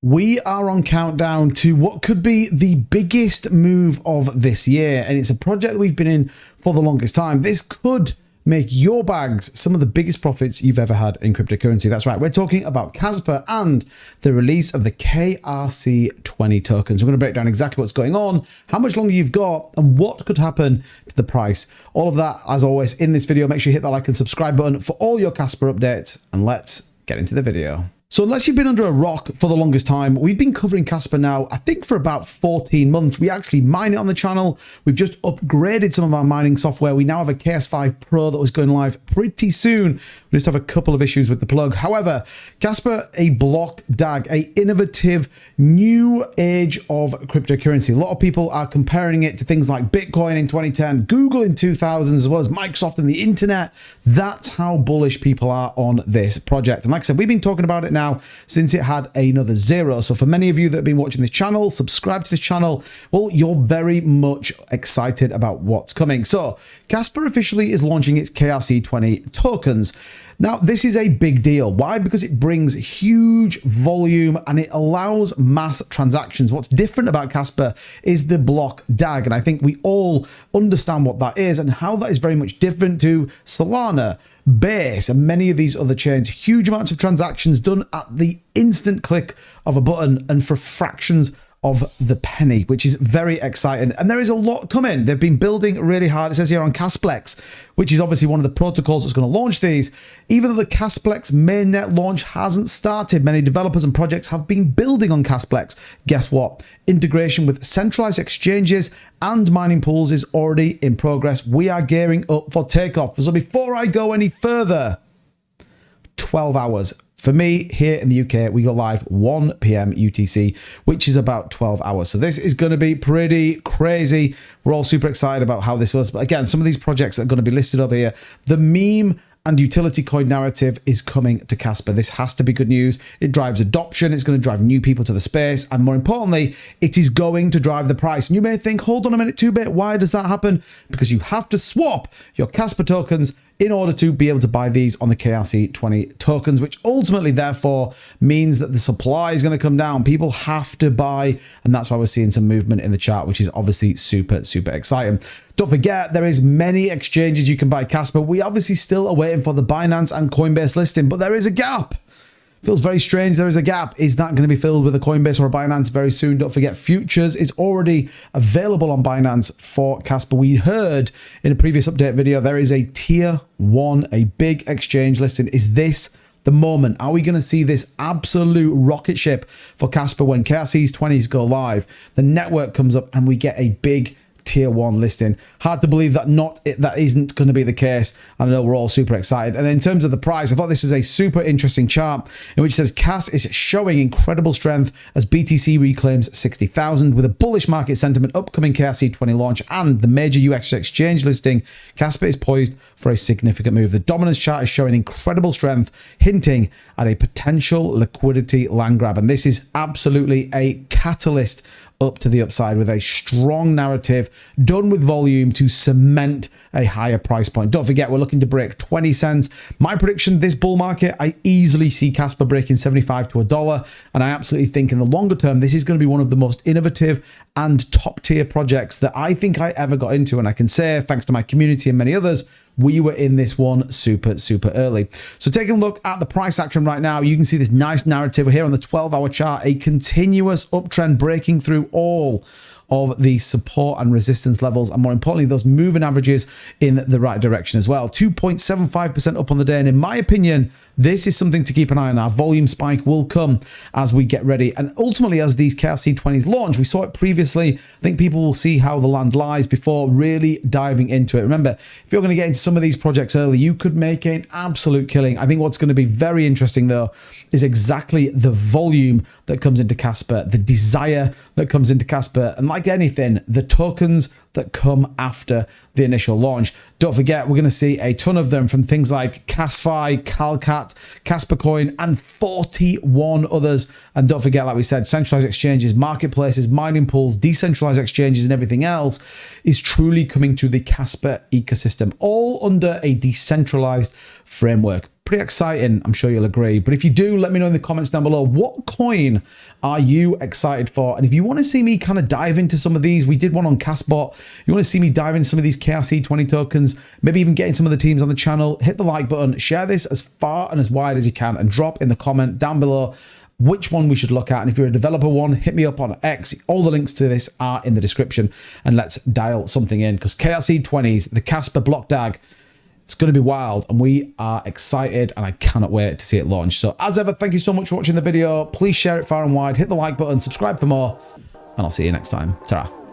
We are on countdown to what could be the biggest move of this year, and it's a project that we've been in for the longest time. This could make your bags some of the biggest profits you've ever had in cryptocurrency. That's right, we're talking about Casper and the release of the KRC20 tokens. We're going to break down exactly what's going on, how much longer you've got, and what could happen to the price. All of that, as always, in this video. Make sure you hit that like and subscribe button for all your Casper updates, and let's get into the video. So unless you've been under a rock for the longest time, we've been covering Casper now, I think for about 14 months. We actually mine it on the channel. We've just upgraded some of our mining software. We now have a KS5 Pro that was going live pretty soon. We just have a couple of issues with the plug. However, Casper, a block DAG, a innovative new age of cryptocurrency. A lot of people are comparing it to things like Bitcoin in 2010, Google in 2000, as well as Microsoft and the internet. That's how bullish people are on this project. And like I said, we've been talking about it now since it had another zero. So for many of you that have been watching this channel, subscribe to this channel, well, you're very much excited about what's coming. So Casper officially is launching its KRC20 tokens. Now, this is a big deal. Why? Because it brings huge volume and it allows mass transactions. What's different about Casper is the block DAG, and I think we all understand what that is and how that is very much different to Solana, Base, and many of these other chains. Huge amounts of transactions done at the instant click of a button and for fractions of the penny, which is very exciting. And there is a lot coming. They've been building really hard. It says here on Casplex, which is obviously one of the protocols that's going to launch these. Even though the Casplex mainnet launch hasn't started, many developers and projects have been building on Casplex. Guess what? Integration with centralized exchanges and mining pools is already in progress. We are gearing up for takeoff. So before I go any further, 12 hours. For me, here in the UK, we go live 1 p.m. UTC, which is about 12 hours. So this is going to be pretty crazy. We're all super excited about how this was. But again, some of these projects that are going to be listed over here, the meme and utility coin narrative is coming to Casper. This has to be good news. It drives adoption. It's going to drive new people to the space. And more importantly, it is going to drive the price. And you may think, hold on a minute, 2bit, why does that happen? Because you have to swap your Casper tokens in order to be able to buy these on the KRC20 tokens, which ultimately, therefore, means that the supply is going to come down. People have to buy, and that's why we're seeing some movement in the chart, which is obviously super, super exciting. Don't forget, there is many exchanges you can buy Casper. We obviously still are waiting for the Binance and Coinbase listing, but there is a gap. Feels very strange. There is a gap. Is that going to be filled with a Coinbase or a Binance very soon? Don't forget, futures is already available on Binance for Casper. We heard in a previous update video, there is a tier 1, a big exchange listing. Is this the moment? Are we going to see this absolute rocket ship for Casper when KRC's 20s go live? The network comes up and we get a big tier 1 listing. Hard to believe that that isn't going to be the case. I know we're all super excited. And in terms of the price, I thought this was a super interesting chart in which it says CAS is showing incredible strength as BTC reclaims 60,000 with a bullish market sentiment, upcoming KRC20 launch, and the major UX exchange listing. Casper is poised for a significant move. The dominance chart is showing incredible strength, hinting at a potential liquidity land grab. And this is absolutely a catalyst up to the upside with a strong narrative done with volume to cement a higher price point. Don't forget, we're looking to break 20 cents. My prediction, this bull market, I easily see Casper breaking 75 to $1. And I absolutely think in the longer term, this is going to be one of the most innovative and top tier projects that I think I ever got into. And I can say, thanks to my community and many others, we were in this one super, super early. So taking a look at the price action right now, you can see this nice narrative here on the 12-hour chart, a continuous uptrend breaking through all of the support and resistance levels, and more importantly, those moving averages in the right direction as well. 2.75% up on the day, and in my opinion, this is something to keep an eye on. Our volume spike will come as we get ready, and ultimately as these KRC20s launch. We saw it previously. I think people will see how the land lies before really diving into it. Remember, if you're going to get into some of these projects early, you could make an absolute killing. I think what's going to be very interesting though is exactly the volume that comes into Casper, the desire that comes into Casper, and like anything, the tokens that come after the initial launch. Don't forget, we're going to see a ton of them from things like Casfi, Calcat, Casper Coin, and 41 others. And don't forget, like we said, centralized exchanges, marketplaces, mining pools, decentralized exchanges, and everything else is truly coming to the Casper ecosystem, all under a decentralized framework. pretty exciting. I'm sure you'll agree. But if you do, let me know in the comments down below, what coin are you excited for? And if you want to see me kind of dive into some of these, we did one on Caspa. You want to see me dive into some of these KRC20 tokens, maybe even getting some of the teams on the channel, hit the like button, share this as far and as wide as you can, and drop in the comment down below which one we should look at. And if you're a developer one, hit me up on X. All the links to this are in the description, and let's dial something in, because KRC20s, the Casper block DAG, it's going to be wild, and we are excited, and I cannot wait to see it launch. So as ever, thank you so much for watching the video. Please share it far and wide, hit the like button, subscribe for more, and I'll see you next time. Ta-ra.